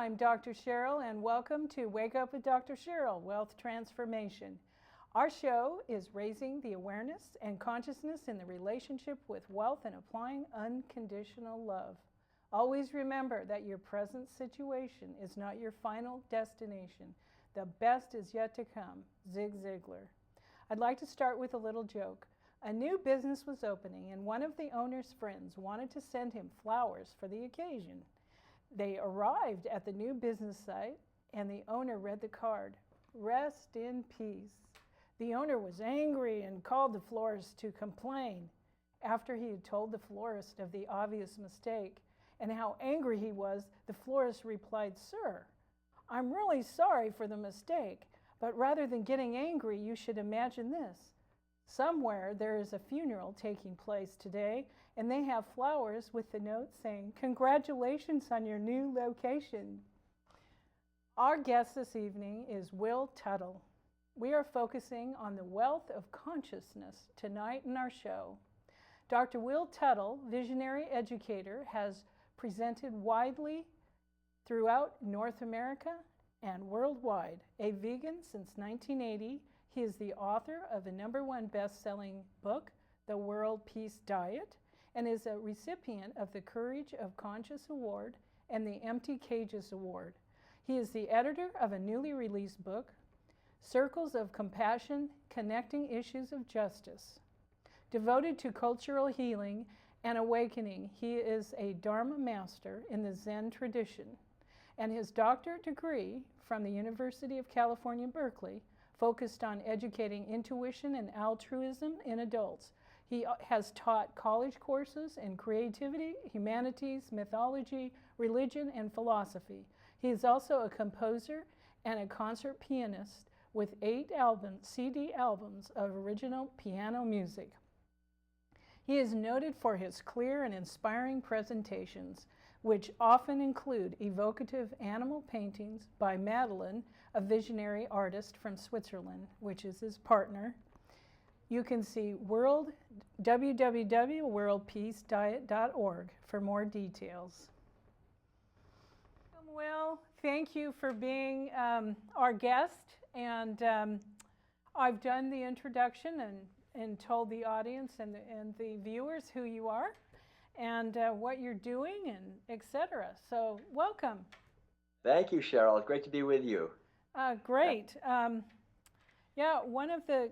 I'm Dr. Cheryl, and welcome to Wake Up with Dr. Cheryl, Wealth Transformation. Our show is raising the awareness and consciousness in the relationship with wealth and applying unconditional love. Always remember that your present situation is not your final destination. The best is yet to come. Zig Ziglar. I'd like to start with a little joke. A new business was opening, and one of the owner's friends wanted to send him flowers for the occasion. They arrived at the new business site, and the owner read the card. Rest in peace. The owner was angry and called the florist to complain. After he had told the florist of the obvious mistake and how angry he was, the florist replied, "Sir, I'm really sorry for the mistake, but rather than getting angry, you should imagine this. Somewhere there is a funeral taking place today, and they have flowers with the note saying, 'Congratulations on your new location.'" Our guest this evening is Will Tuttle. We are focusing on the wealth of consciousness tonight in our show. Dr. Will Tuttle, visionary educator, has presented widely throughout North America and worldwide. A vegan since 1980, he is the author of the #1 best-selling book, The World Peace Diet, and is a recipient of the Courage of Conscious Award and the Empty Cages Award. He is the editor of a newly released book, Circles of Compassion, Connecting Issues of Justice. Devoted to cultural healing and awakening, he is a Dharma master in the Zen tradition, and his doctorate degree from the University of California, Berkeley, focused on educating intuition and altruism in adults. He has taught college courses in creativity, humanities, mythology, religion, and philosophy. He is also a composer and a concert pianist with 8 CD albums of original piano music. He is noted for his clear and inspiring presentations, which often include evocative animal paintings by Madeline, a visionary artist from Switzerland, which is his partner. You can see www.worldpeacediet.org for more details. Well, thank you for being our guest, and I've done the introduction and told the audience and the viewers who you are and what you're doing and etc. So welcome. Thank you, Cheryl. It's great to be with you. Great. Yeah, one of the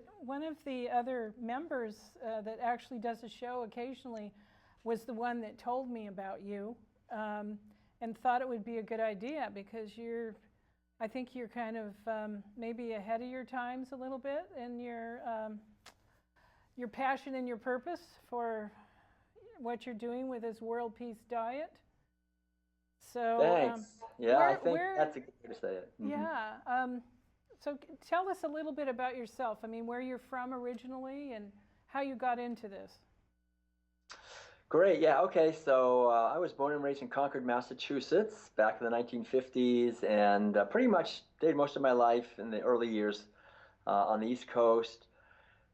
other members that actually does a show occasionally was the one that told me about you and thought it would be a good idea because I think you're kind of maybe ahead of your times a little bit in your passion and your purpose for what you're doing with this World Peace Diet. So thanks. I think that's a good way to say it. Mm-hmm. Yeah. So tell us a little bit about yourself. I mean, where you're from originally and how you got into this. Great. Yeah. Okay. So I was born and raised in Concord, Massachusetts, back in the 1950s, and pretty much stayed most of my life in the early years on the East Coast.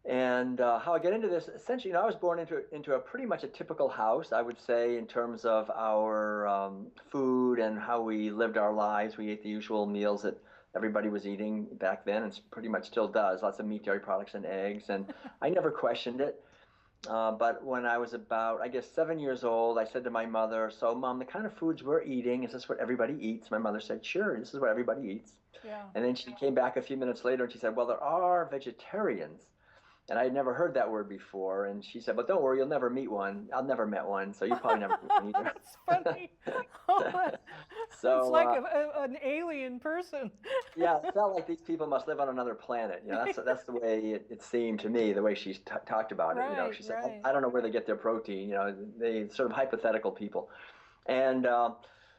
And how I get into this, essentially, I was born into a pretty much a typical house, I would say, in terms of our food and how we lived our lives. We ate the usual meals that everybody was eating back then, and pretty much still does. Lots of meat, dairy products, and eggs. And I never questioned it. But when I was about, I guess, 7 years old, I said to my mother, "So, Mom, the kind of foods we're eating, is this what everybody eats?" My mother said, "Sure, this is what everybody eats." Yeah. And then she came back a few minutes later and she said, "Well, there are vegetarians." And I had never heard that word before. And she said, "But don't worry, you'll never meet one." I've never met one, so you probably never meet one either. That's funny. So, it's like an alien person. Yeah, it felt like these people must live on another planet. That's the way it seemed to me, the way she talked about it. Right, She said, right. I don't know where they get their protein. They sort of hypothetical people. And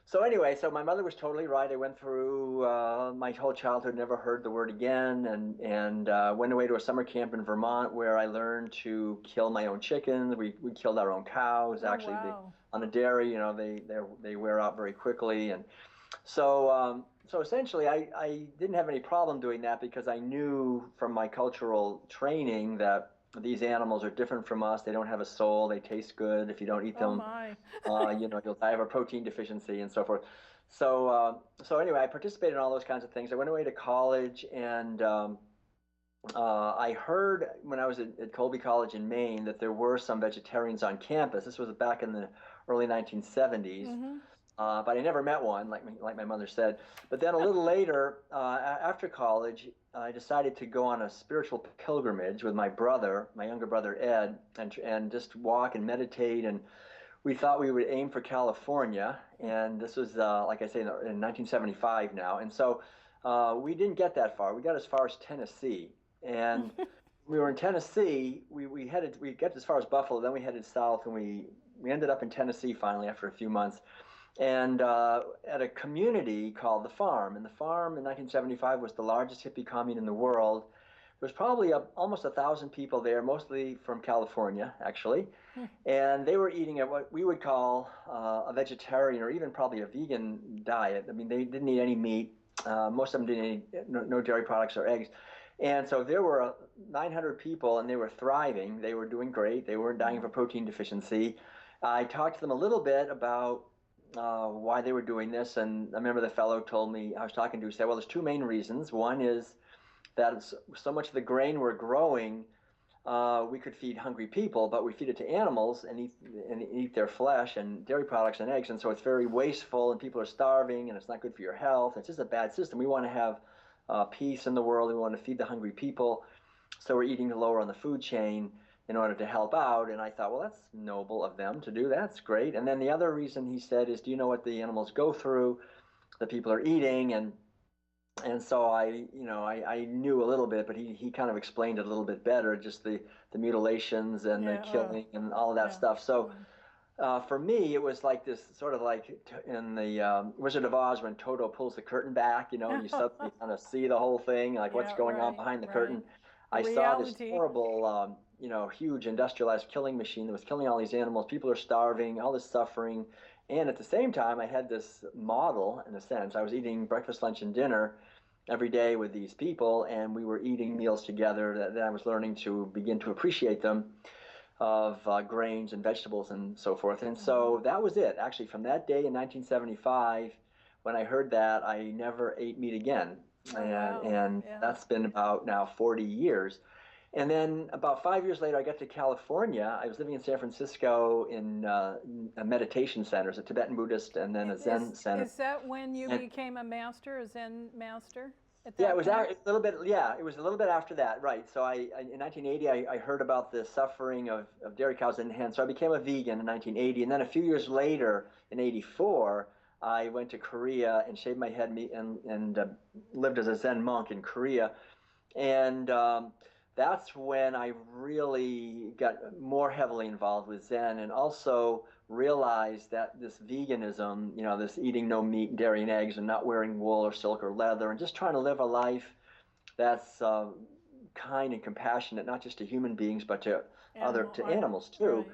so anyway, so my mother was totally right. I went through my whole childhood, never heard the word again, and went away to a summer camp in Vermont where I learned to kill my own chickens. We killed our own cows. Oh, Actually, wow. on a dairy, they wear out very quickly, and so essentially, I didn't have any problem doing that because I knew from my cultural training that these animals are different from us. They don't have a soul. They taste good if you don't eat them. Oh my. you'll die of a protein deficiency and so forth. So anyway, I participated in all those kinds of things. I went away to college, and I heard when I was at Colby College in Maine that there were some vegetarians on campus. This was back in the early 1970s. But I never met one, like my mother said. But then a little later, after college, I decided to go on a spiritual pilgrimage with my brother, my younger brother Ed, and just walk and meditate. And we thought we would aim for California. And this was, like I say, in 1975 now. And so we didn't get that far. We got as far as Tennessee. And we were in Tennessee. We got as far as Buffalo. Then we headed south, and we ended up in Tennessee finally after a few months. And at a community called The Farm. And The Farm in 1975 was the largest hippie commune in the world. There was probably almost 1,000 people there, mostly from California, actually. And they were eating at what we would call a vegetarian or even probably a vegan diet. I mean, they didn't eat any meat. Most of them didn't eat no dairy products or eggs. And so there were 900 people, and they were thriving. They were doing great. They weren't dying of a protein deficiency. I talked to them a little bit about why they were doing this, and I remember the fellow told me, I was talking to, said, well, there's two main reasons. One is that so much of the grain we're growing, we could feed hungry people, but we feed it to animals and eat their flesh and dairy products and eggs, and so it's very wasteful, and people are starving, and it's not good for your health. It's just a bad system. We want to have peace in the world. We want to feed the hungry people, so we're eating lower on the food chain in order to help out. And I thought, well, that's noble of them to do. That's great. And then the other reason he said is, do you know what the animals go through, the people are eating? And so I knew a little bit, but he kind of explained it a little bit better, just the mutilations and the killing and all of that stuff. So for me, it was like this sort of like in the Wizard of Oz when Toto pulls the curtain back, and you suddenly kind of see the whole thing, like what's going on behind the curtain. I saw this horrible, huge industrialized killing machine that was killing all these animals. People are starving, all this suffering. And at the same time, I had this model, in a sense. I was eating breakfast, lunch, and dinner every day with these people, and we were eating meals together that I was learning to begin to appreciate them, of grains and vegetables and so forth. And so that was it. Actually, from that day in 1975, when I heard that, I never ate meat again. And that's been about now 40 years. And then about 5 years later, I got to California. I was living in San Francisco in a meditation center, a Tibetan Buddhist, and then a Zen center. Is that when you became a Zen master? Yeah, it was a little bit. Yeah, it was a little bit after that, right? So in 1980, I heard about the suffering of dairy cows and hens. So I became a vegan in 1980, and then a few years later, in '84, I went to Korea and shaved my head and lived as a Zen monk in Korea, and that's when I really got more heavily involved with Zen, and also realized that this veganism, this eating no meat, dairy, and eggs, and not wearing wool or silk or leather, and just trying to live a life that's kind and compassionate, not just to human beings, but to animals too. Right.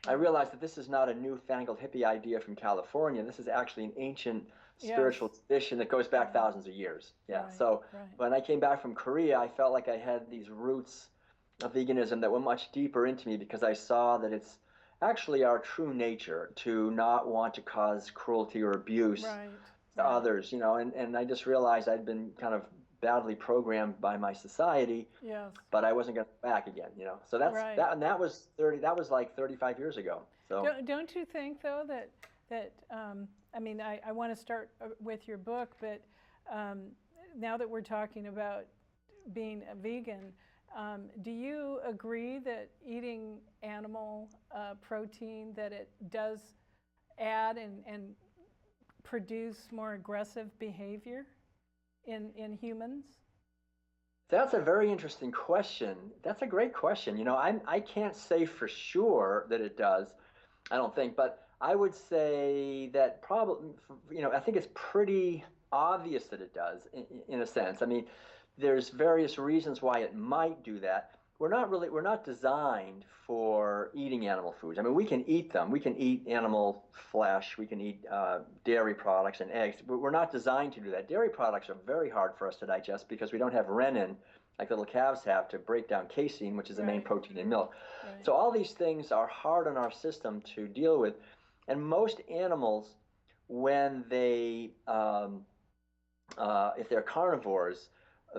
I realized that this is not a newfangled hippie idea from California. This is actually an ancient spiritual tradition that goes back thousands of years. Yeah. Right. So when I came back from Korea, I felt like I had these roots of veganism that went much deeper into me, because I saw that it's actually our true nature to not want to cause cruelty or abuse to others, and I just realized I'd been kind of badly programmed by my society, but I wasn't going to go back again, So that's that, and that was like 35 years ago. So don't you think though that I mean, I want to start with your book, but now that we're talking about being a vegan, do you agree that eating animal protein, that it does add and produce more aggressive behavior in humans? That's a very interesting question. That's a great question. I can't say for sure that it does, I don't think, but I would say that probably, I think it's pretty obvious that it does in a sense. I mean, there's various reasons why it might do that. We're not designed for eating animal foods. I mean, we can eat them. We can eat animal flesh. We can eat dairy products and eggs. But we're not designed to do that. Dairy products are very hard for us to digest because we don't have renin, like little calves have, to break down casein, which is the main protein in milk. Right. So all these things are hard on our system to deal with. And most animals, when they if they're carnivores,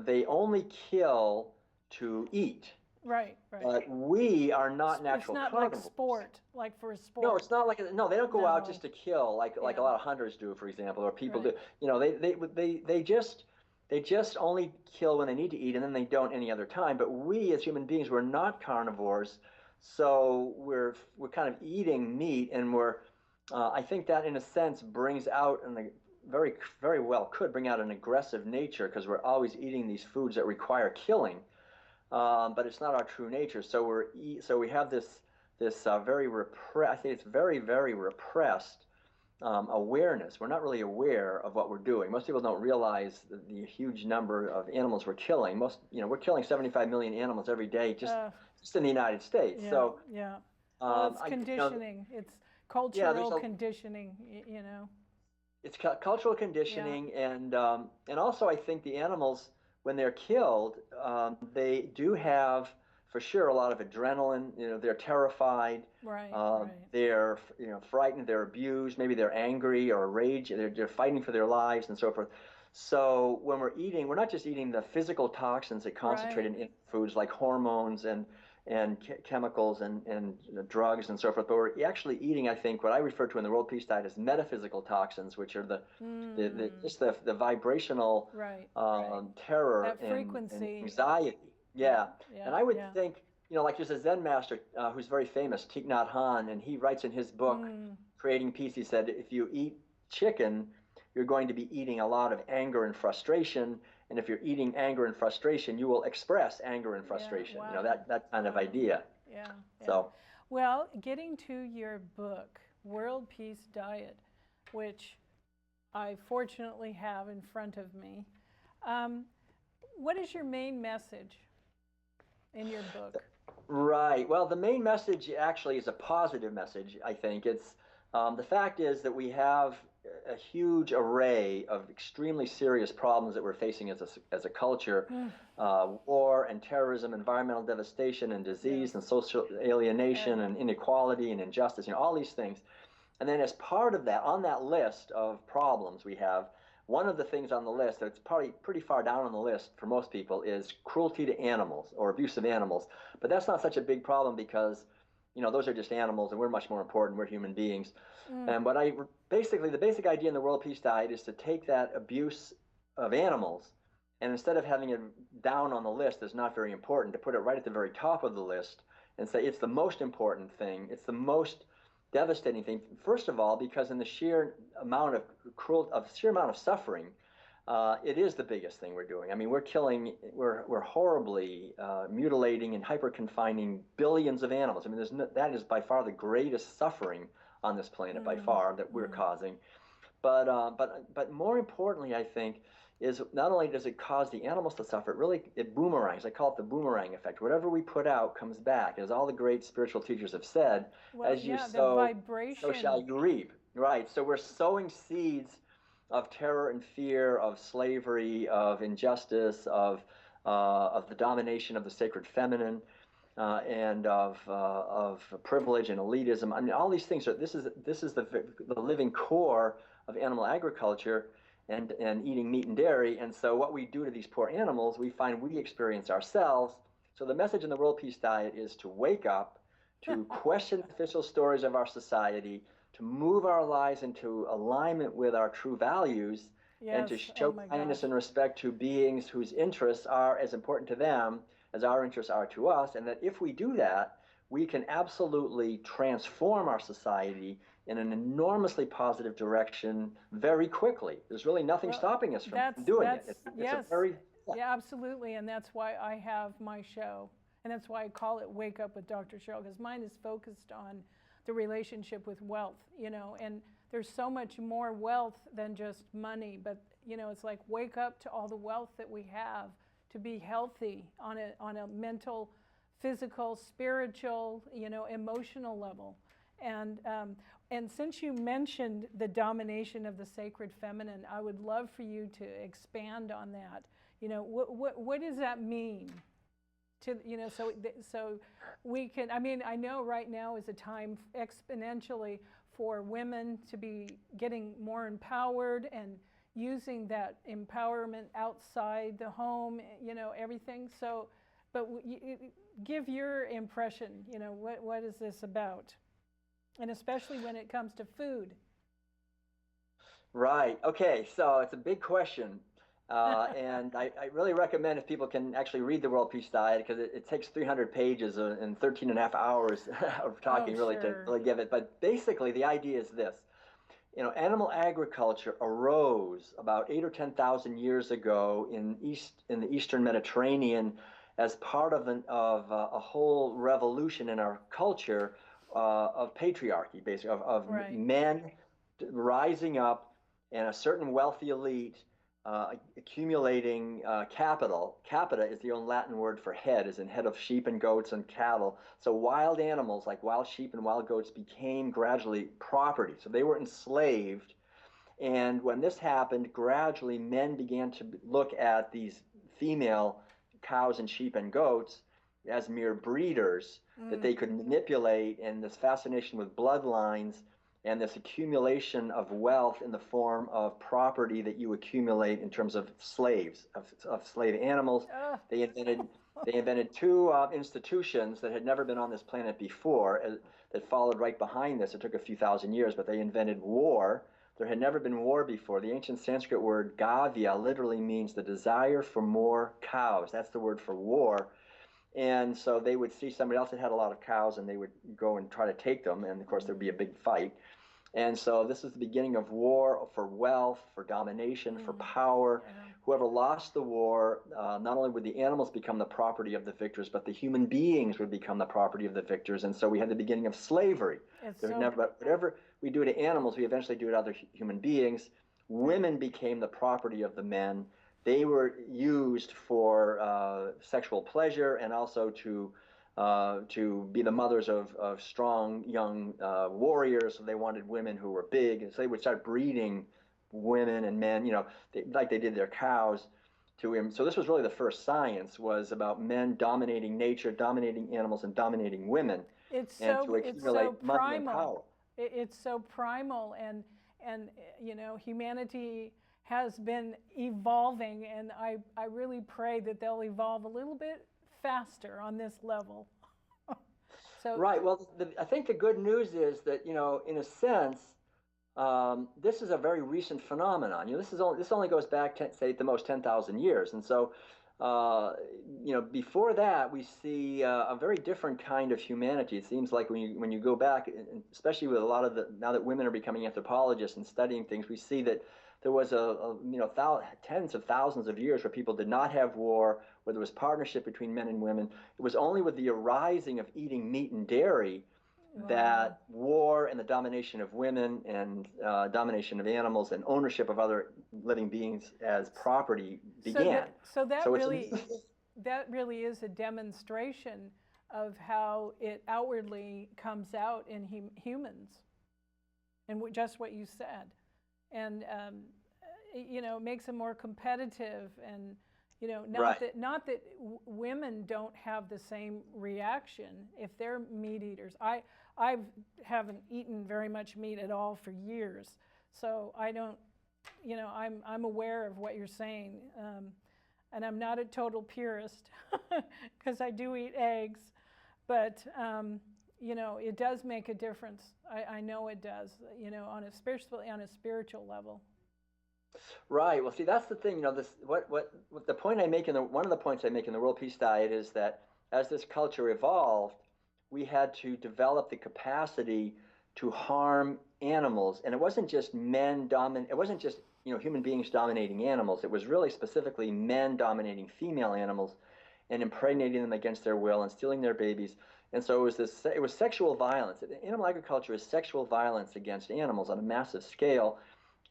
they only kill to eat. Right, right. But we are not It's natural not like carnivores. sport, like for a No, sport. it's not like no. They don't go out No. just to kill like a Yeah. lot of hunters do, for example, or people do. Right. You know, they just only kill when they need to eat, and then they don't any other time. But we, as human beings, we're not carnivores, so we're kind of eating meat, and we're I think that in a sense brings out and very well could bring out an aggressive nature because we're always eating these foods that require killing, but it's not our true nature. So we have this very I think it's very repressed awareness. We're not really aware of what we're doing. Most people don't realize the huge number of animals we're killing. We're killing 75 million animals every day just in the United States. Yeah, so yeah. Well, it's conditioning. It's cultural yeah, conditioning. You know. It's cultural conditioning, and also I think the animals, when they're killed, they do have for sure a lot of adrenaline. You know, they're terrified. Right, They're frightened. They're abused. Maybe they're angry or rage. They're fighting for their lives and so forth. So when we're eating, we're not just eating the physical toxins that concentrate in foods like hormones and chemicals and drugs and so forth. But we're actually eating, I think, what I refer to in the World Peace Diet as metaphysical toxins, which are just the vibrational terror and anxiety. Yeah. And I would think, like there's a Zen master who's very famous, Thich Nhat Hanh, and he writes in his book, Creating Peace, he said, if you eat chicken, you're going to be eating a lot of anger and frustration. And if you're eating anger and frustration, you will express anger and frustration. Wow. You know, that kind of idea. Yeah. So, well, getting to your book, World Peace Diet, which I fortunately have in front of me, what is your main message in your book? Right. Well, the main message actually is a positive message, I think. It's the fact is that we have a huge array of extremely serious problems that we're facing as a culture, war and terrorism, environmental devastation and disease and social alienation and inequality and injustice, all these things. And then as part of that, on that list of problems we have, one of the things on the list that's probably pretty far down on the list for most people is cruelty to animals or abuse of animals. But that's not such a big problem because those are just animals and we're much more important. We're human beings. And the basic idea in the World Peace Diet is to take that abuse of animals and instead of having it down on the list as not very important, to put it right at the very top of the list and say it's the most important thing. It's the most devastating thing. First of all, because in the sheer amount of suffering, it is the biggest thing we're doing. I mean, we're horribly mutilating and hyper-confining billions of animals. I mean, that is by far the greatest suffering on this planet by far that we're causing. But more importantly, I think, is not only does it cause the animals to suffer, it boomerangs. I call it the boomerang effect. Whatever we put out comes back. As all the great spiritual teachers have said, as you sow, so shall you reap. Right. So we're sowing seeds of terror and fear, of slavery, of injustice, of the domination of the sacred feminine, and of privilege and elitism. I mean, all these things this is the living core of animal agriculture and eating meat and dairy. And so what we do to these poor animals, we find we experience ourselves. So the message in the World Peace Diet is to wake up, to question the official stories of our society, to move our lives into alignment with our true values, and to show kindness and respect to beings whose interests are as important to them as our interests are to us, and that if we do that, we can absolutely transform our society in an enormously positive direction very quickly. There's really nothing stopping us from doing it. Yeah, absolutely, and that's why I have my show, and that's why I call it Wake Up with Dr. Cheryl, because mine is focused on the relationship with wealth, and there's so much more wealth than just money, but it's like wake up to all the wealth that we have to be healthy on a mental, physical, spiritual, emotional level. And since you mentioned the domination of the sacred feminine, I would love for you to expand on that. What does that mean? So we can. I mean, I know right now is a time exponentially for women to be getting more empowered and using that empowerment outside the home, everything. So, but give your impression, what is this about? And especially when it comes to food. Right. Okay. So it's a big question. And I really recommend if people can actually read the World Peace Diet because it takes 300 pages and 13 and a half hours of talking really to Sure. really give it. But basically, the idea is this. Animal agriculture arose about 8 or 10,000 years ago in the Eastern Mediterranean as part of a whole revolution in our culture of patriarchy, basically of Right. men rising up and a certain wealthy elite accumulating capital. Capita is the old Latin word for head, as in head of sheep and goats and cattle. So wild animals like wild sheep and wild goats became gradually property. So they were enslaved. And when this happened, gradually men began to look at these female cows and sheep and goats as mere breeders that they could manipulate, and this fascination with bloodlines and this accumulation of wealth in the form of property that you accumulate in terms of slaves, of slave animals. They invented two institutions that had never been on this planet before that followed right behind this. It took a few thousand years, but they invented war. There had never been war before. The ancient Sanskrit word gavya literally means the desire for more cows. That's the word for war. And so they would see somebody else that had a lot of cows and they would go and try to take them. And of course, there'd be a big fight. And so this is the beginning of war for wealth, for domination, for power. Yeah. Whoever lost the war, not only would the animals become the property of the victors, but the human beings would become the property of the victors. And so we had the beginning of slavery. Whatever we do to animals, we eventually do to other human beings. Women became the property of the men. They were used for sexual pleasure and also to be the mothers of strong young warriors. So they wanted women who were big, and so they would start breeding women and men, like they did their cows to him. So this was really the first science, was about men dominating nature, dominating animals, and dominating women. It's to accumulate money and power. It's so primal, and humanity has been evolving, and I really pray that they'll evolve a little bit faster on this level. So right. Well, I think the good news is that in a sense, this is a very recent phenomenon. This only goes back say at the most 10,000 years, and so before that we see a very different kind of humanity. It seems like when you go back, especially with a lot of now that women are becoming anthropologists and studying things, we see that there was tens of thousands of years where people did not have war, where there was partnership between men and women. It was only with the arising of eating meat and dairy that war and the domination of women and domination of animals and ownership of other living beings as property began. So that really is a demonstration of how it outwardly comes out in humans, and just what you said. And it makes them more competitive, and not that women don't have the same reaction if they're meat eaters. I haven't eaten very much meat at all for years, so I don't. I'm aware of what you're saying, and I'm not a total purist because I do eat eggs, but. It does make a difference. I know it does. On a spiritual level. Right. Well, see, that's the thing. What the point I make one of the points I make in the World Peace Diet is that as this culture evolved, we had to develop the capacity to harm animals, and it wasn't just It wasn't just human beings dominating animals. It was really specifically men dominating female animals, and impregnating them against their will and stealing their babies. And so it was sexual violence. Animal agriculture is sexual violence against animals on a massive scale.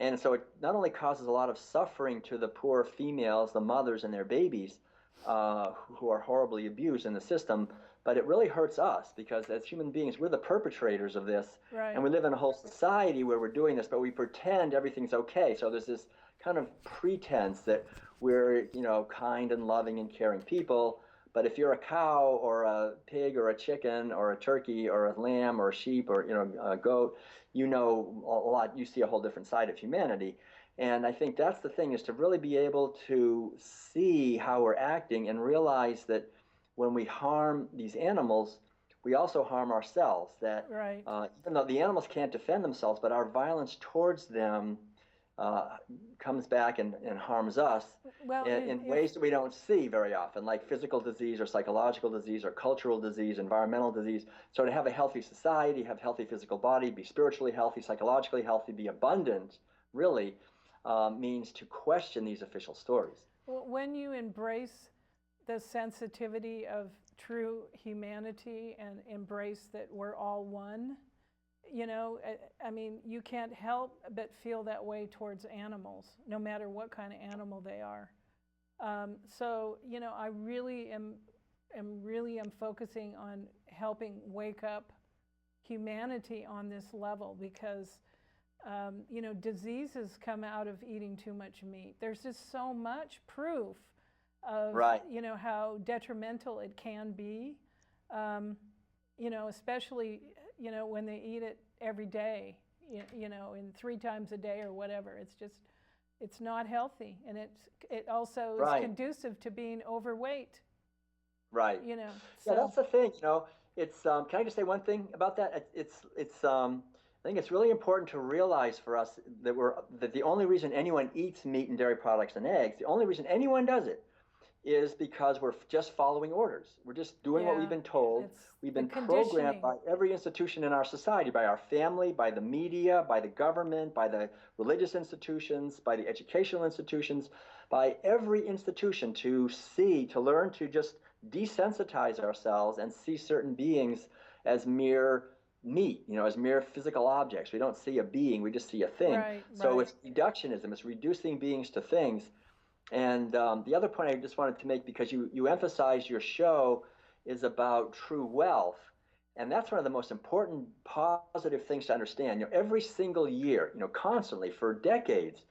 And so it not only causes a lot of suffering to the poor females, the mothers and their babies, who are horribly abused in the system, but it really hurts us because as human beings, we're the perpetrators of this. Right. And we live in a whole society where we're doing this, but we pretend everything's okay. So there's this kind of pretense that we're, kind and loving and caring people, But if you're a cow or a pig or a chicken or a turkey or a lamb or a sheep or a goat, you know a lot. You see a whole different side of humanity. And I think that's the thing, is to really be able to see how we're acting and realize that when we harm these animals, we also harm ourselves. That Right. Even though the animals can't defend themselves, but our violence towards them comes back and harms us Well, in ways that we don't see very often, like physical disease or psychological disease or cultural disease, environmental disease. So to have a healthy society, have a healthy physical body, be spiritually healthy, psychologically healthy, be abundant, really means to question these official stories. when you embrace the sensitivity of true humanity and embrace that we're all one, I mean, you can't help but feel that way towards animals, no matter what kind of animal they are. So, I really am focusing on helping wake up humanity on this level, because diseases come out of eating too much meat. There's just so much proof of Right. How detrimental it can be, especially when they eat it every day, in 3 times a day or whatever. It's not healthy, and it also is Right. conducive to being overweight. Right. So. Yeah, that's the thing. It's can I just say one thing about that? It's I think it's really important to realize for us that the only reason anyone eats meat and dairy products and eggs, the only reason anyone does it, is because we're just following orders. We're just doing what we've been told. We've been programmed by every institution in our society, by our family, by the media, by the government, by the religious institutions, by the educational institutions, by every institution to learn to just desensitize ourselves and see certain beings as mere meat, as mere physical objects. We don't see a being, we just see a thing. Right, so right. It's reductionism, it's reducing beings to things. And the other point I just wanted to make, because you emphasize your show is about true wealth, and that's one of the most important positive things to understand. Every single year, constantly for decades,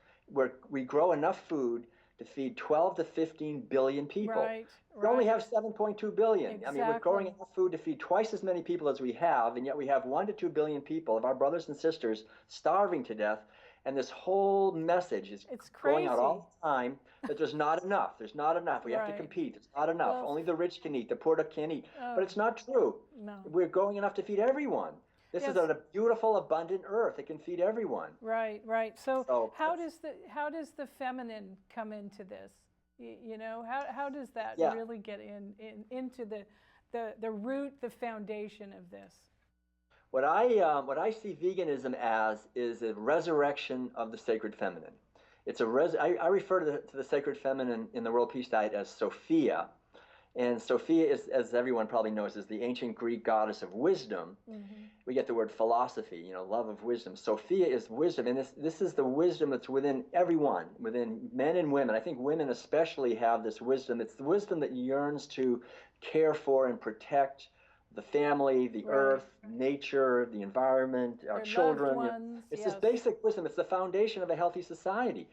we grow enough food to feed 12 to 15 billion people. Right. We only have 7.2 billion. Exactly. I mean, we're growing enough food to feed twice as many people as we have, and yet we have 1 to 2 billion people of our brothers and sisters starving to death. And this whole message is going out all the time that there's not enough. There's not enough. We have to compete. There's not enough. Only the rich can eat. The poor can't eat. But it's not true. No. We're growing enough to feed everyone. This is a beautiful, abundant earth. It can feed everyone. Right, right. So how does the feminine come into this? How does that really get into the root, the foundation of this? What I see veganism as is a resurrection of the sacred feminine. I refer to the sacred feminine in the World Peace Diet as Sophia. And Sophia is, as everyone probably knows, is the ancient Greek goddess of wisdom. Mm-hmm. We get the word philosophy, love of wisdom. Sophia is wisdom, and this is the wisdom that's within everyone, within men and women. I think women especially have this wisdom. It's the wisdom that yearns to care for and protect the family, the earth, nature, the environment, our children. It's this basic wisdom. It's the foundation of a healthy society.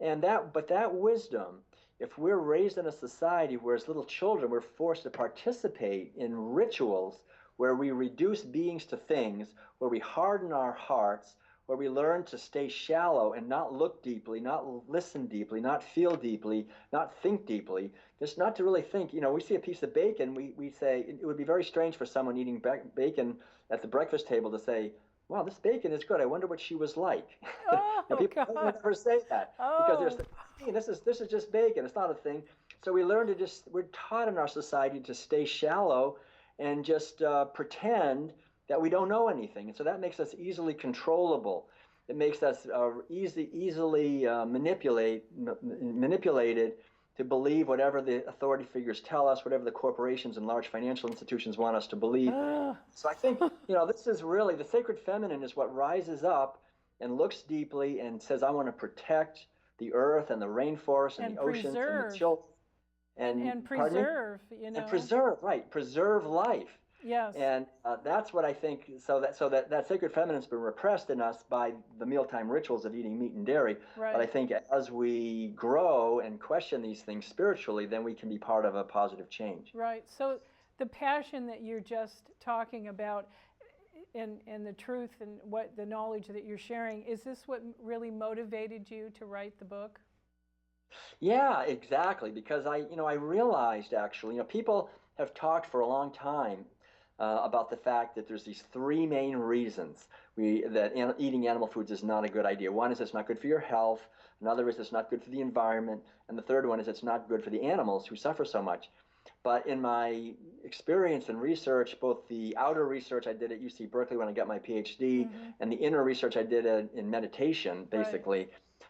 But that wisdom, if we're raised in a society where as little children we're forced to participate in rituals where we reduce beings to things, where we harden our hearts, where we learn to stay shallow and not look deeply, not listen deeply, not feel deeply, not think deeply, just not to really think. We see a piece of bacon, we say, it would be very strange for someone eating bacon at the breakfast table to say, wow, this bacon is good. I wonder what she was like. People don't ever say that because this is just bacon. It's not a thing. So we're taught in our society to stay shallow and just pretend that we don't know anything. And so that makes us easily controllable. It makes us easily manipulated to believe whatever the authority figures tell us, whatever the corporations and large financial institutions want us to believe. So I think, this is really, the sacred feminine is what rises up and looks deeply and says, I want to protect the earth and the rainforest and the oceans and the children. And preserve, And preserve life. Yes. And that's what I think. So that sacred feminine's been repressed in us by the mealtime rituals of eating meat and dairy. But I Right. think as we grow and question these things spiritually, then we can be part of a positive change. Right. So the passion that you're just talking about and the truth and what the knowledge that you're sharing, is this what really motivated you to write the book? Yeah, exactly. Because I realized actually, people have talked for a long time about the fact that there's these three main reasons that eating animal foods is not a good idea. One is it's not good for your health. Another is it's not good for the environment. And the third one is it's not good for the animals who suffer so much. But in my experience and research, both the outer research I did at UC Berkeley when I got my PhD Mm-hmm. and the inner research I did in meditation, Right. basically,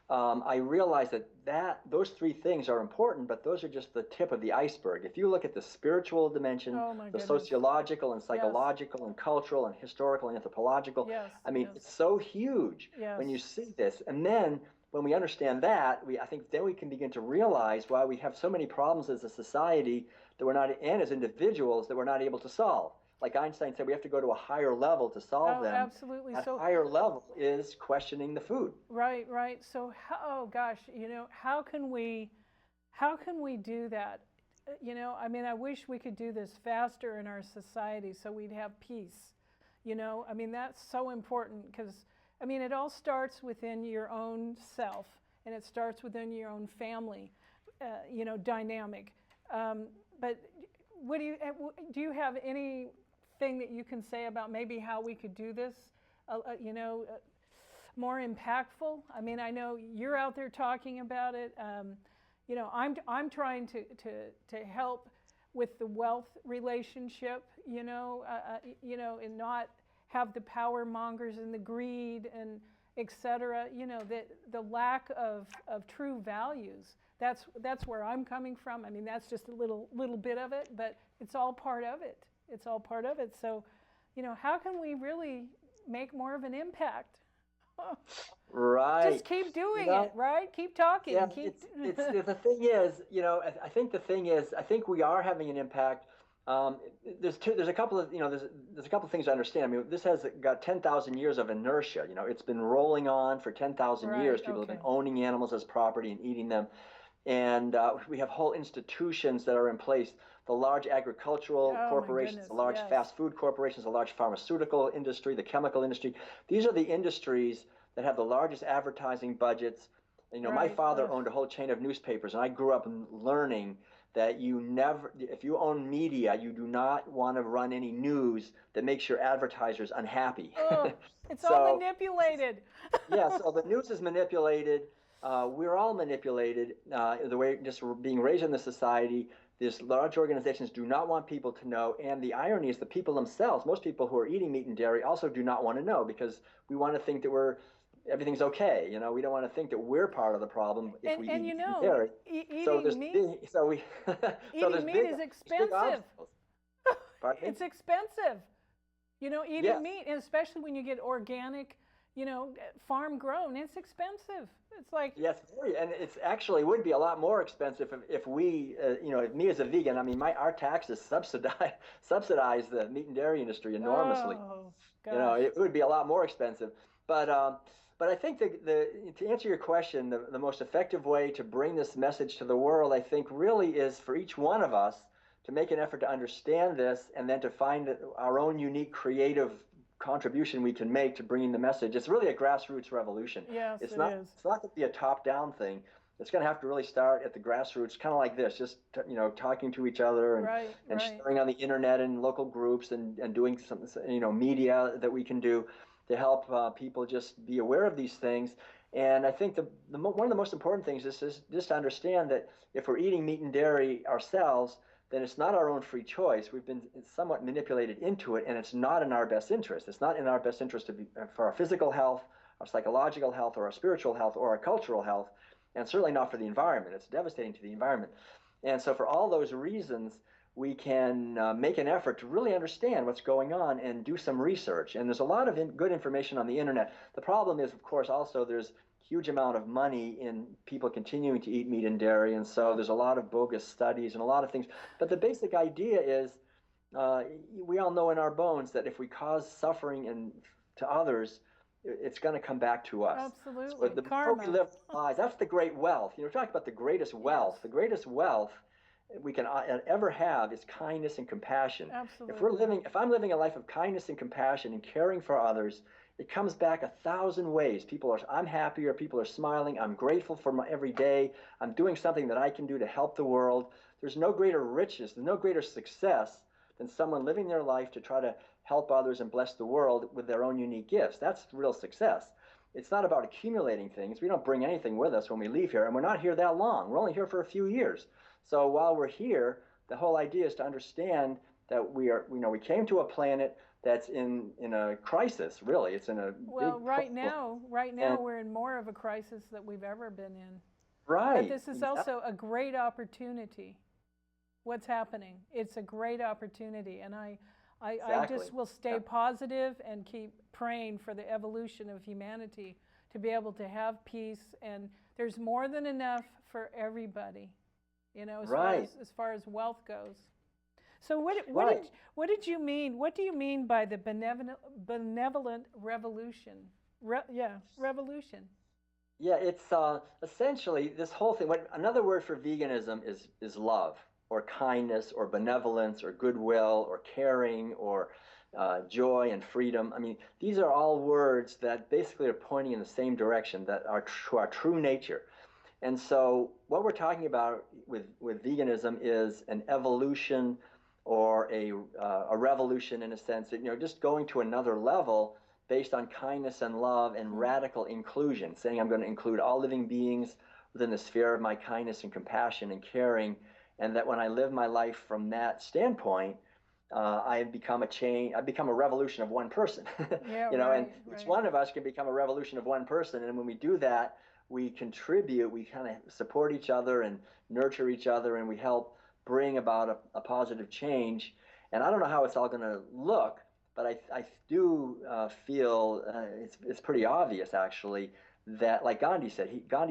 I realized that those three things are important, but those are just the tip of the iceberg. If you look at the spiritual dimension, Oh my the goodness. sociological and Yes. psychological and cultural and historical and anthropological, Yes. I mean, Yes. it's so huge Yes. when you see this. And then when we understand that, I think then we can begin to realize why we have so many problems as a society that we're not, and as individuals, that we're not able to solve. Like Einstein said, we have to go to a higher level to solve Oh, them. absolutely. That So, higher level is questioning the food. right, right. So, oh gosh, how can we do that? I mean, I wish we could do this faster in our society so we'd have peace. I mean, that's so important because, I mean, it all starts within your own self and it starts within your own family, dynamic. But what do you have anything that you can say about maybe how we could do this, more impactful? I mean, I know you're out there talking about it. I'm trying to help with the wealth relationship, and not have the power mongers and the greed and et cetera, that the lack of true values. That's where I'm coming from. I mean, that's just a little bit of it, but it's all part of it. It's all part of it. So, how can we really make more of an impact? Right. Just keep You doing it, know, right? Keep yeah, talking. Keep. it's the thing is, I think the thing is, I think we are having an impact. Um, there's a couple of, there's a couple of things to understand. I mean, this has got 10,000 years of inertia. It's been rolling on for 10,000 Right. years. People have Okay. been owning animals as property and eating them. And we have whole institutions that are in place. The large agricultural Oh my corporations, goodness. the large Yes. fast food corporations, the large pharmaceutical industry, the chemical industry. These are the industries that have the largest advertising budgets. My Right. father Ugh. owned a whole chain of newspapers, and I grew up learning that if you own media, you do not want to run any news that makes your advertisers unhappy. Oh, it's all So manipulated. yeah, so the news is manipulated. We're all manipulated. The way just being raised in the society, these large organizations do not want people to know. And the irony is the people themselves, most people who are eating meat and dairy also do not want to know because we want to think that everything's okay. We don't want to think that we're part of the problem if and we and eat meat and dairy. So there's eating meat big, so we, so eating meat is there's big expensive. obstacles. Pardon me? It's expensive. Eating Yes. meat, and especially when you get organic, farm grown, it's expensive. It's like, Yes, and it's actually would be a lot more expensive if we, if me as a vegan, I mean, our taxes subsidize the meat and dairy industry enormously. oh gosh. It would be a lot more expensive. But I think to answer your question, the most effective way to bring this message to the world, I think, really is for each one of us to make an effort to understand this and then to find our own unique creative contribution we can make to bringing the message. It's really a grassroots revolution. Yes, It's it not is. it's not going to be a top-down thing. It's going to have to really start at the grassroots, kind of like this, just talking to each other Right, and right. sharing on the internet and local groups and doing some media that we can do to help people just be aware of these things. And I think one of the most important things is just to understand that if we're eating meat and dairy ourselves, then it's not our own free choice. We've been somewhat manipulated into it, and it's not in our best interest. It's not in our best interest for our physical health, our psychological health, or our spiritual health, or our cultural health, and certainly not for the environment. It's devastating to the environment. And so for all those reasons, we can make an effort to really understand what's going on and do some research. And there's a lot of good information on the internet. The problem is, of course, also there's huge amount of money in people continuing to eat meat and dairy, and so Oh, there's a lot of bogus studies and a lot of things. But the basic idea is uh, we all know in our bones that if we cause suffering to others, it's going to come back to us. So Absolutely. the more we Karma. live our lives, that's the great wealth. You know, we're talking about the greatest Yes, wealth. The greatest wealth we can ever have is kindness and compassion. absolutely. If I'm living a life of kindness and compassion and caring for others, it comes back 1,000 ways. I'm happier. People are smiling. I'm grateful for my every day. I'm doing something that I can do to help the world. There's no greater riches. There's no greater success than someone living their life to try to help others and bless the world with their own unique gifts. That's real success. It's not about accumulating things. We don't bring anything with us when we leave here, and we're not here that long. We're only here for a few years. So while we're here, the whole idea is to understand that we came to a planet that's in a crisis. Really, it's in a Well, big problem. right now And we're in more of a crisis that we've ever been in. But right, this is also a great opportunity. What's happening? It's a great opportunity, and I exactly. just will stay Yeah. positive and keep praying for the evolution of humanity to be able to have peace. And there's more than enough for everybody, Right, as far as wealth goes. So right. what did you mean? What do you mean by the benevolent revolution? Revolution. Yeah, it's essentially this whole thing. What another word for veganism is love, or kindness, or benevolence, or goodwill, or caring, or joy and freedom. I mean, these are all words that basically are pointing in the same direction, that are to our true nature. And so, what we're talking about with veganism is an evolution or a revolution in a sense that, just going to another level based on kindness and love and Hmm. radical inclusion, saying I'm going to include all living beings within the sphere of my kindness and compassion and caring, and that when I live my life from that standpoint, I have become a change. I've become a revolution of one person, Yeah, and right, each right. one of us can become a revolution of one person. And when we do that, we contribute. We kind of support each other and nurture each other, and we help bring about a positive change. And I don't know how it's all going to look, but I do feel it's pretty obvious actually that, like Gandhi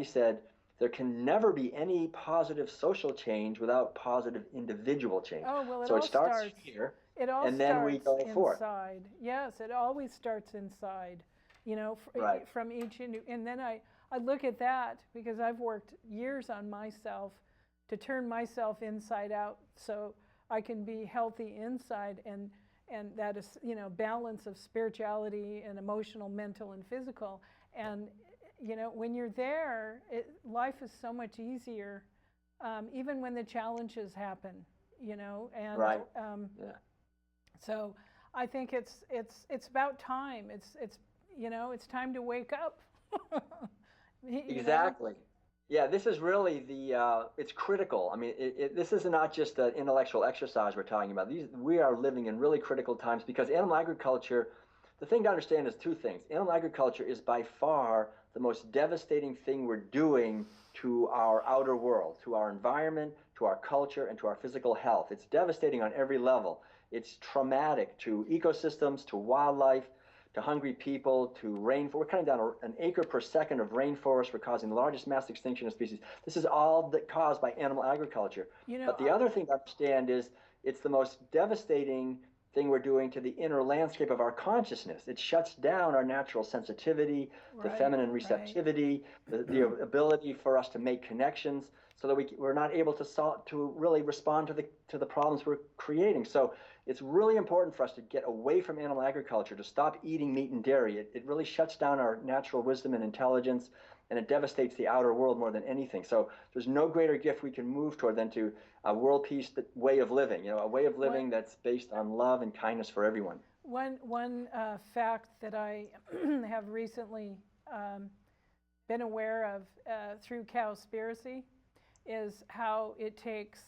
said, there can never be any positive social change without positive individual change. Oh, well, So it starts here, it all and then we starts go forth. inside. Yes, it always starts inside, Right. from each and then I look at that because I've worked years on myself to turn myself inside out so I can be healthy inside, and that is, balance of spirituality and emotional, mental, and physical. And when you're there, life is so much easier, even when the challenges happen. And Right. Yeah. so I think it's about time. It's time to wake up. you know. Exactly. Yeah, this is really it's critical. I mean, this is not just an intellectual exercise we're talking about. We are living in really critical times because animal agriculture, the thing to understand is two things. Animal agriculture is by far the most devastating thing we're doing to our outer world, to our environment, to our culture, and to our physical health. It's devastating on every level. It's traumatic to ecosystems, to wildlife, to hungry people, to rainforest. We're cutting down an acre per second of rainforest. We're causing the largest mass extinction of species. This is all caused by animal agriculture. You know, But the other thing to understand is it's the most devastating thing we're doing to the inner landscape of our consciousness. It shuts down our natural sensitivity, the right, feminine right. receptivity, the ability for us to make connections, so that we're not able to really respond to the problems we're creating. So it's really important for us to get away from animal agriculture, to stop eating meat and dairy. It really shuts down our natural wisdom and intelligence, and it devastates the outer world more than anything. So there's no greater gift we can move toward than to a world peace way of living, a way of One, living that's based on love and kindness for everyone. one fact that I have recently been aware of through Cowspiracy is how it takes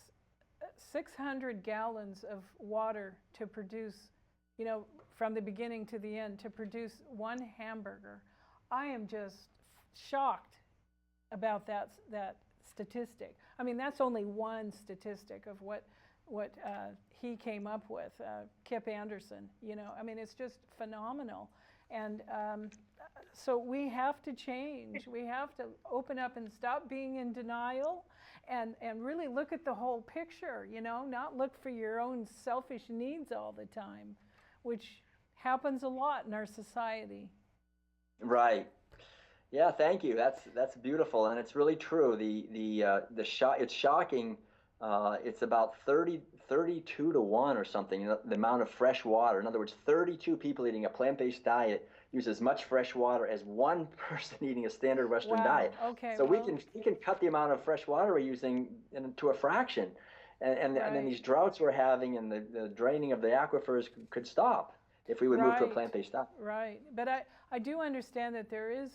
600 gallons of water to produce, from the beginning to the end, to produce one hamburger. I am just shocked about that statistic. I mean, that's only one statistic of what he came up with, Kip Anderson. I mean, it's just phenomenal. And So we have to change. We have to open up and stop being in denial and really look at the whole picture, not look for your own selfish needs all the time, which happens a lot in our society. Right. Yeah, thank you. That's beautiful, and it's really true. The shock, it's shocking. It's about 32 to 1 or something, the amount of fresh water. In other words, 32 people eating a plant-based diet use as much fresh water as one person eating a standard Western diet. Okay. So we can cut the amount of fresh water we're using to a fraction, and then these droughts we're having and the draining of the aquifers could stop if we would move to a plant-based diet. Right. But I do understand that there is,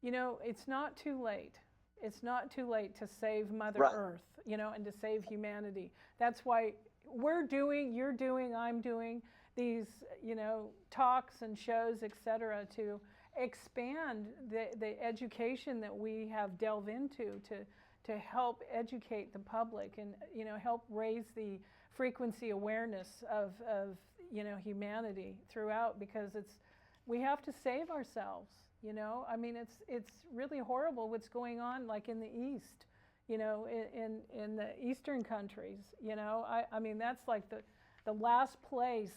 it's not too late. It's not too late to save Mother Earth, and to save humanity. That's why you're doing, I'm doing these, talks and shows, etc., to expand the education that we have delved into to help educate the public and, help raise the frequency awareness of humanity throughout, because we have to save ourselves. I mean, it's really horrible what's going on, like in the East, in the Eastern countries. I mean, that's like the last place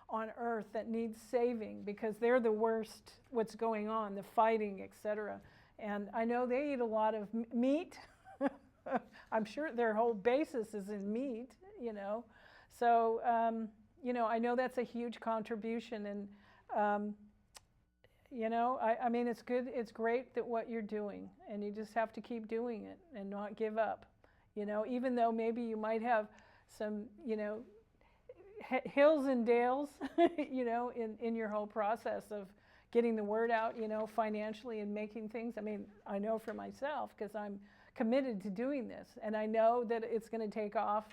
on earth that needs saving, because they're the worst. What's going on, the fighting, etc. And I know they eat a lot of meat. I'm sure their whole basis is in meat. So I know that's a huge contribution, and I mean, it's good. It's great that what you're doing, and you just have to keep doing it and not give up. Even though maybe you might have some, hills and dales, in your whole process of getting the word out, financially and making things. I mean, I know for myself, because I'm committed to doing this, and I know that it's going to take off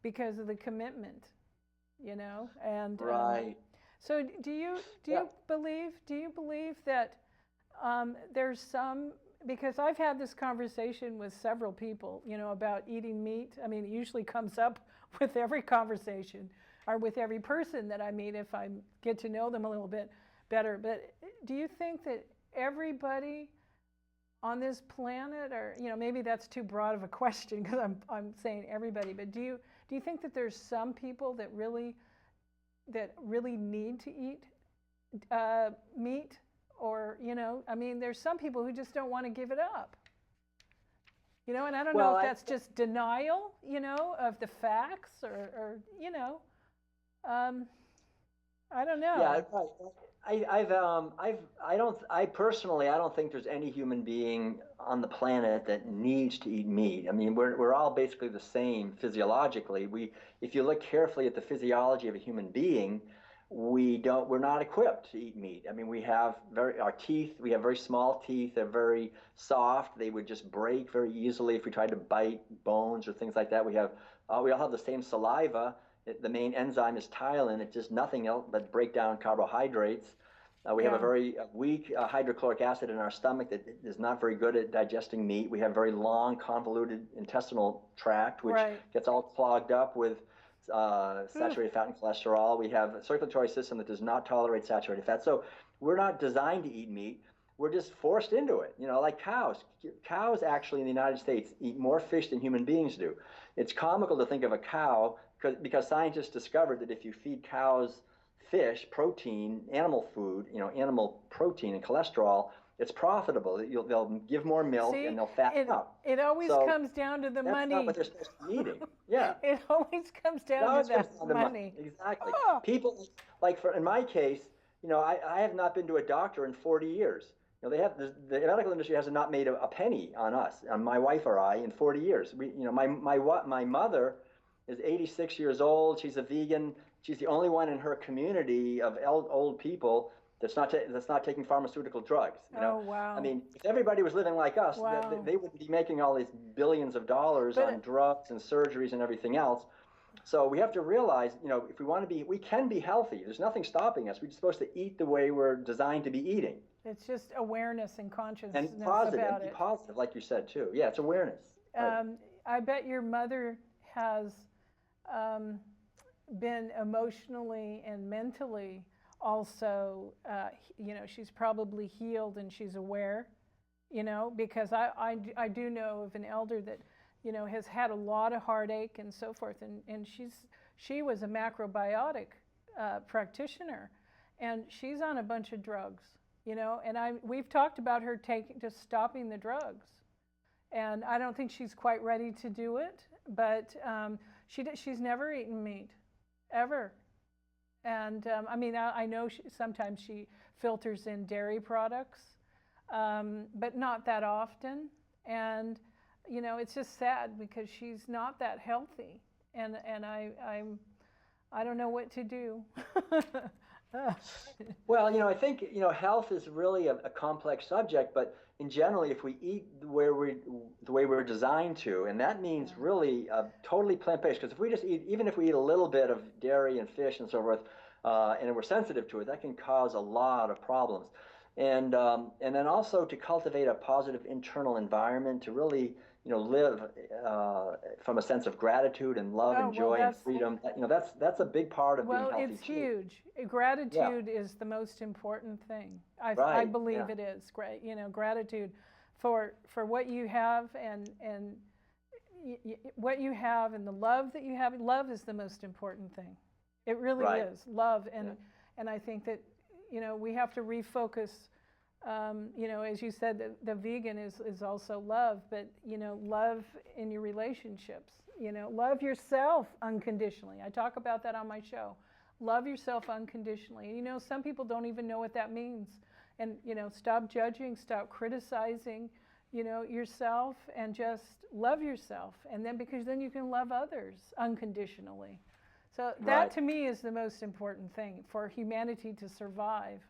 because of the commitment, and Right. So do you believe that there's some, because I've had this conversation with several people, about eating meat. I mean, it usually comes up with every conversation or with every person that I meet if I get to know them a little bit better. But do you think that everybody on this planet, or maybe that's too broad of a question because I'm saying everybody, but do you think that there's some people that really need to eat meat, or I mean, there's some people who just don't want to give it up, and I don't know if that's just denial, of the facts, or I don't know. Yeah, I personally, I don't think there's any human being on the planet that needs to eat meat. I mean, we're all basically the same physiologically. If you look carefully at the physiology of a human being, we're not equipped to eat meat. I mean, we have very small teeth. They're very soft. They would just break very easily if we tried to bite bones or things like that. we all have the same saliva. The main enzyme is ptyalin. It does nothing else but break down carbohydrates. We have a very weak hydrochloric acid in our stomach that is not very good at digesting meat. We have very long, convoluted intestinal tract, which gets all clogged up with saturated fat and cholesterol. We have a circulatory system that does not tolerate saturated fat. So we're not designed to eat meat. We're just forced into it, like cows. Cows actually in the United States eat more fish than human beings do. It's comical to think of a cow, because scientists discovered that if you feed cows fish, protein, animal food, animal protein and cholesterol, it's profitable. They'll give more milk and they'll fatten up. It always comes down to the money. That's not what they're supposed to be eating. Yeah. It always comes down to that money. Exactly. Oh. People, in my case, I have not been to a doctor in 40 years. The medical industry has not made a penny on us, on my wife or I, in 40 years. My mother is 86 years old. She's a vegan. She's the only one in her community of old people that's not taking pharmaceutical drugs. Oh, wow. I mean, if everybody was living like us, they wouldn't be making all these billions of dollars on drugs and surgeries and everything else. So we have to realize, if we want to we can be healthy. There's nothing stopping us. We're supposed to eat the way we're designed to be eating. It's just awareness and consciousness and positive, about it. Positive, like you said too. Yeah, it's awareness. I bet your mother has been emotionally and mentally also, she's probably healed and she's aware, because I do know of an elder that, has had a lot of heartache and so forth, and she was a macrobiotic practitioner, and she's on a bunch of drugs, and we've talked about her just stopping the drugs, and I don't think she's quite ready to do it, but she's never eaten meat, ever. And I know sometimes she filters in dairy products, but not that often. And it's just sad because she's not that healthy, and I don't know what to do. Well, I think health is really a complex subject, but in general, if we eat the way we're designed to, and that means really totally plant-based, because if we just eat, even if we eat a little bit of dairy and fish and so forth, and we're sensitive to it, that can cause a lot of problems. And then also to cultivate a positive internal environment, to really live from a sense of gratitude and love and joy and freedom. That's a big part of being healthy. Well, it's huge. Gratitude is the most important thing. I believe it is. Gratitude for what you have and what you have and the love that you have. Love is the most important thing. It really is. Love, and I think that we have to refocus. As you said, the vegan is also love, but love in your relationships. Love yourself unconditionally. I talk about that on my show. Love yourself unconditionally. Some people don't even know what that means. And stop judging, stop criticizing, yourself, and just love yourself. And then because then you can love others unconditionally. So that to me is the most important thing for humanity to survive.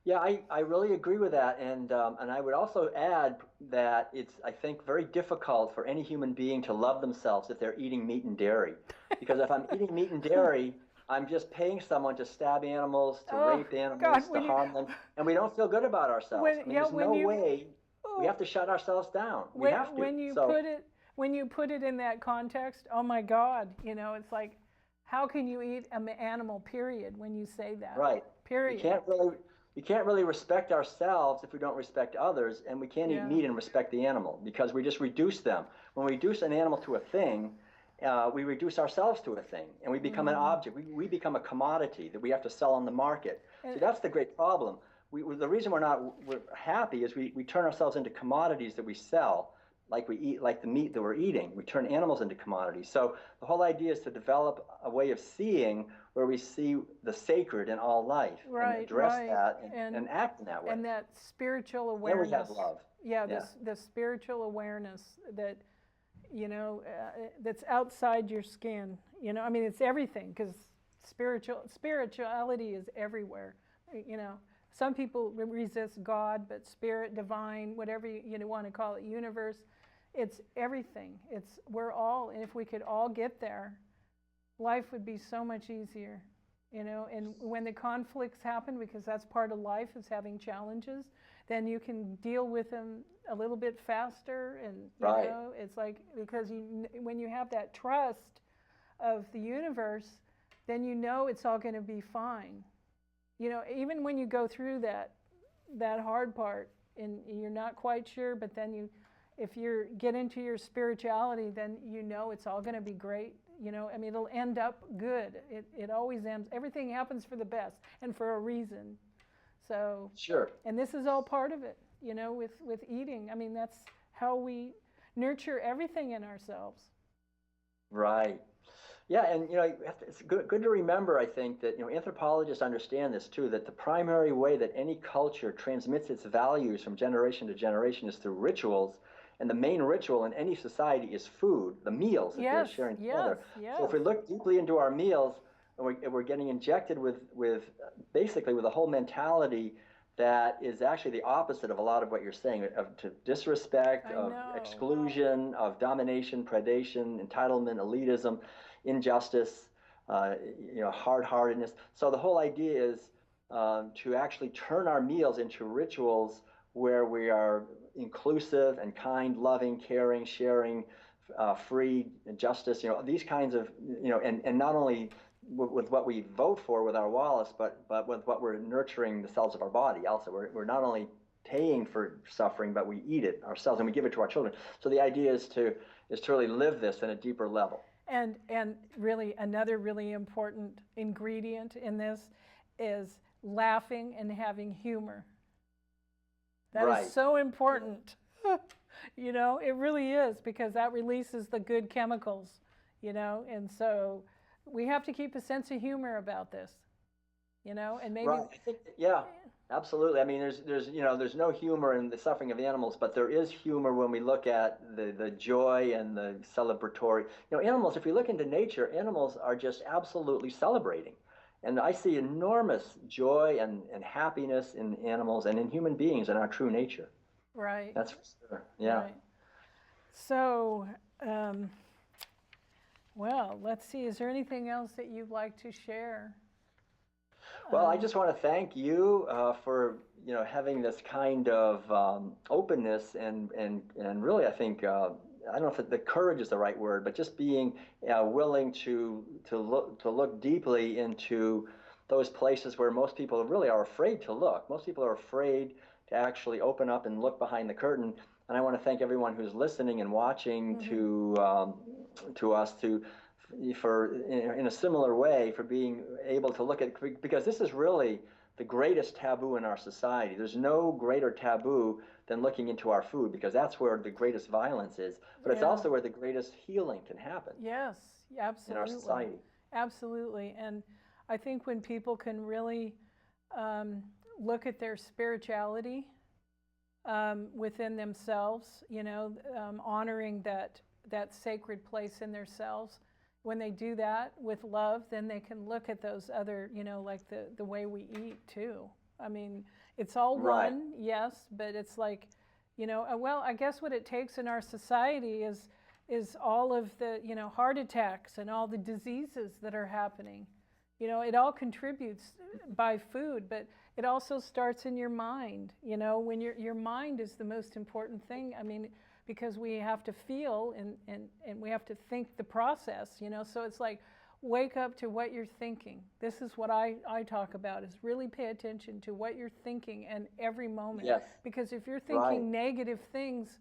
Yeah, I really agree with that, and I would also add that it's, I think, very difficult for any human being to love themselves if they're eating meat and dairy, because if I'm eating meat and dairy, I'm just paying someone to stab animals, to rape animals, to harm them, and we don't feel good about ourselves. There's no way. We have to shut ourselves down. We have to. When you put it in that context, oh my God, it's like, how can you eat an animal? Period. When you say that. Right. Period. We can't really respect ourselves if we don't respect others, and we can't eat meat and respect the animal, because we just reduce them. When we reduce an animal to a thing, we reduce ourselves to a thing, and we become an object. We become a commodity that we have to sell on the market. So that's the great problem. The reason we're happy is we turn ourselves into commodities that we sell, like we eat, like the meat that we're eating. We turn animals into commodities. So the whole idea is to develop a way of seeing where we see the sacred in all life, and address that and act in that way. And that spiritual awareness. And we have love. Yeah, the spiritual awareness that, that's outside your skin. It's everything, because spirituality is everywhere. Some people resist God, but spirit, divine, whatever you want to call it, universe, it's everything. We're all, and if we could all get there, life would be so much easier, and when the conflicts happen, because that's part of life, is having challenges, then you can deal with them a little bit faster, and it's like, because when you have that trust of the universe, then it's all going to be fine. Even when you go through that hard part and you're not quite sure, but then if you get into your spirituality, then it's all going to be great. It'll end up good. It always ends. Everything happens for the best and for a reason. So sure. And this is all part of it. With eating. That's how we nurture everything in ourselves. Right. Yeah, and it's good to remember, I think, that anthropologists understand this too, that the primary way that any culture transmits its values from generation to generation is through rituals, and the main ritual in any society is food, the meals that they're sharing together. So if we look deeply into our meals, we're getting injected with basically with a whole mentality that is actually the opposite of a lot of what you're saying, of disrespect, of exclusion, of domination, predation, entitlement, elitism, injustice, hard-heartedness. So the whole idea is to actually turn our meals into rituals where we are inclusive and kind, loving, caring, sharing, free, justice, these kinds of, and not only with what we vote for with our wallets, but with what we're nurturing the cells of our body. Also, we're not only paying for suffering, but we eat it ourselves and we give it to our children. So the idea is to really live this in a deeper level. And really another really important ingredient in this is laughing and having humor. That Right. is so important. You know, it really is, because that releases the good chemicals, you know, and so we have to keep a sense of humor about this, you know, and maybe. Right. I think, yeah, absolutely. I mean, there's no humor in the suffering of animals, but there is humor when we look at the joy and the celebratory. You know, animals, if you look into nature, animals are just absolutely celebrating. And I see enormous joy and happiness in animals and in human beings in our true nature. Right. That's for sure. Yeah. Right. So, well, let's see. Is there anything else that you'd like to share? Well, I just want to thank you for having this kind of openness and really, I think I don't know if the courage is the right word, but just being willing to look deeply into those places where most people really are afraid to look. Most people are afraid to actually open up and look behind the curtain. And I want to thank everyone who's listening and watching to us for in a similar way, for being able to look at, because this is really the greatest taboo in our society. There's no greater taboo than looking into our food, because that's where the greatest violence is, but it's also where the greatest healing can happen. Yes, absolutely. In our society. Absolutely. And I think when people can really look at their spirituality within themselves, you know, honoring that sacred place in themselves, when they do that with love, then they can look at those other, you know, like the way we eat too. I mean, it's all one, yes, but it's like, you know, well, I guess what it takes in our society is all of the, you know, heart attacks and all the diseases that are happening. You know, it all contributes by food, but it also starts in your mind. You know, when your mind is the most important thing. I mean, because we have to feel and we have to think the process, you know. So it's like, wake up to what you're thinking. This is what I talk about, is really pay attention to what you're thinking in every moment. Yes. Because if you're thinking negative things,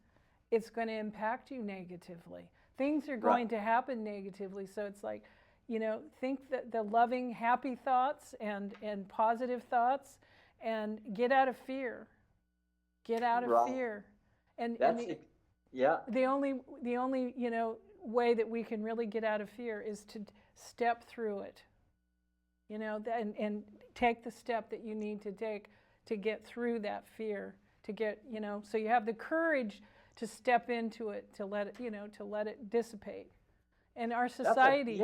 it's going to impact you negatively. Things are going to happen negatively. So it's like, you know, think the loving, happy thoughts and positive thoughts, and get out of fear. Get out of fear. And the only you know, way that we can really get out of fear is to step through it. You know, and take the step that you need to take to get through that fear, to get, you know, so you have the courage to step into it, to let it, you know, to let it dissipate. And our society.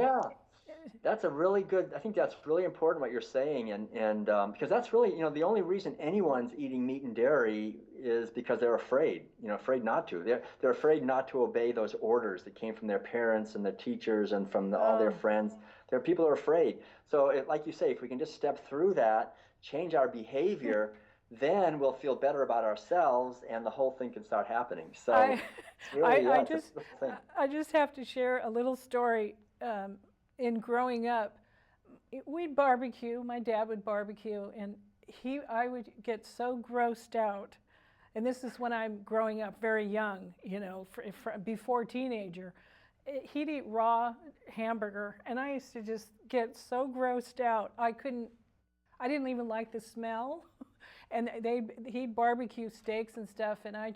That's a really good, I think that's really important what you're saying, and because that's really, you know, the only reason anyone's eating meat and dairy is because they're afraid, you know, afraid not to. They're afraid not to obey those orders that came from their parents and their teachers and from all their friends. There are people who are afraid. So like you say, if we can just step through that, change our behavior, then we'll feel better about ourselves, and the whole thing can start happening. So I just have to share a little story. In growing up, we'd barbecue. My dad would barbecue, and I would get so grossed out. And this is when I'm growing up, very young, you know, before teenager. He'd eat raw hamburger, and I used to just get so grossed out. I didn't even like the smell. And he'd barbecue steaks and stuff, and I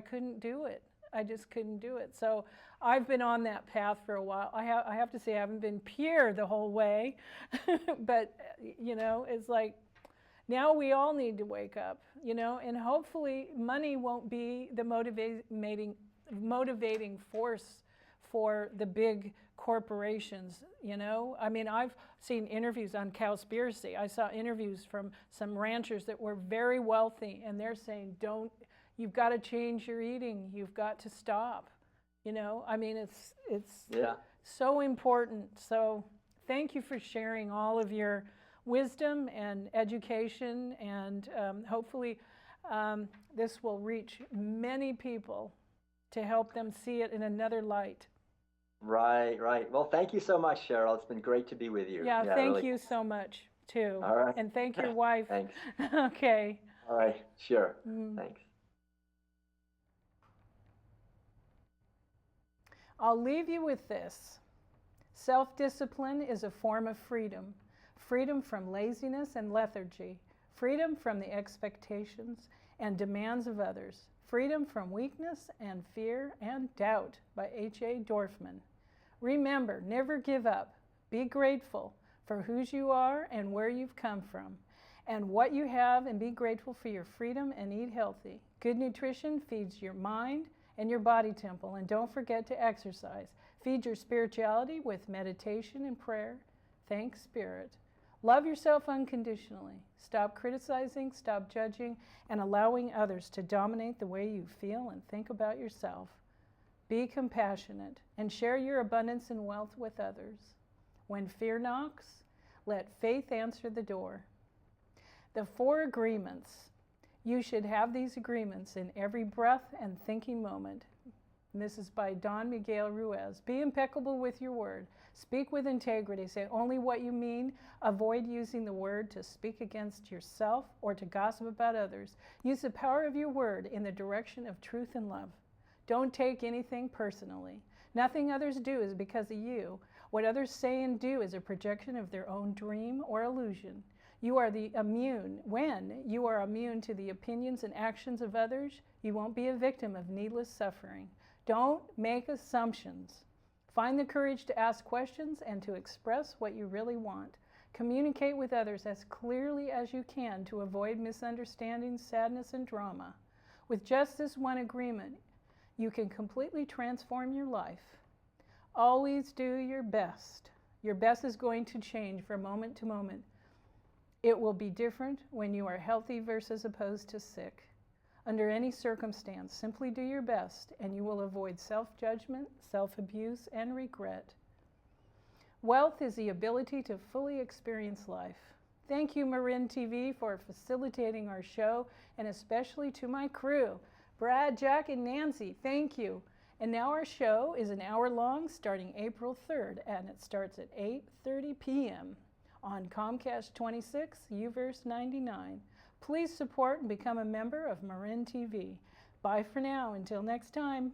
couldn't do it. I just couldn't do it. So I've been on that path for a while. I have to say I haven't been pure the whole way, but, you know, it's like, now we all need to wake up, you know, and hopefully money won't be the motivating force for the big corporations, you know. I mean, I've seen interviews on Cowspiracy. I saw interviews from some ranchers that were very wealthy, and they're saying, you've got to change your eating. You've got to stop. You know, I mean, it's so important. So thank you for sharing all of your wisdom and education, and hopefully this will reach many people to help them see it in another light. Right, right. Well, thank you so much, Cheryl. It's been great to be with you. Yeah, Yeah, thank really. you so much, too. All right. And thank your wife. Thanks. Okay. All right. Sure. Mm. Thanks. I'll leave you with this. Self-discipline is a form of freedom. Freedom from laziness and lethargy. Freedom from the expectations and demands of others. Freedom from weakness and fear and doubt by H.A. Dorfman. Remember, never give up. Be grateful for whose you are and where you've come from and what you have, and be grateful for your freedom and eat healthy. Good nutrition feeds your mind and your body temple, and don't forget to exercise. Feed your spirituality with meditation and prayer. Thank Spirit. Love yourself unconditionally. Stop criticizing, stop judging, and allowing others to dominate the way you feel and think about yourself. Be compassionate and share your abundance and wealth with others. When fear knocks, let faith answer the door. The 4 agreements. You should have these agreements in every breath and thinking moment. And this is by Don Miguel Ruiz. Be impeccable with your word. Speak with integrity. Say only what you mean. Avoid using the word to speak against yourself or to gossip about others. Use the power of your word in the direction of truth and love. Don't take anything personally. Nothing others do is because of you. What others say and do is a projection of their own dream or illusion. When you are immune to the opinions and actions of others, you won't be a victim of needless suffering. Don't make assumptions. Find the courage to ask questions and to express what you really want. Communicate with others as clearly as you can to avoid misunderstandings, sadness, and drama. With just this one agreement, you can completely transform your life. Always do your best. Your best is going to change from moment to moment. It will be different when you are healthy versus opposed to sick. Under any circumstance, simply do your best and you will avoid self-judgment, self-abuse, and regret. Wealth is the ability to fully experience life. Thank you, Marin TV, for facilitating our show, and especially to my crew, Brad, Jack, and Nancy. Thank you. And now our show is an hour long starting April 3rd, and it starts at 8:30 p.m. on Comcast 26, UVerse 99. Please support and become a member of Marin TV. Bye for now. Until next time.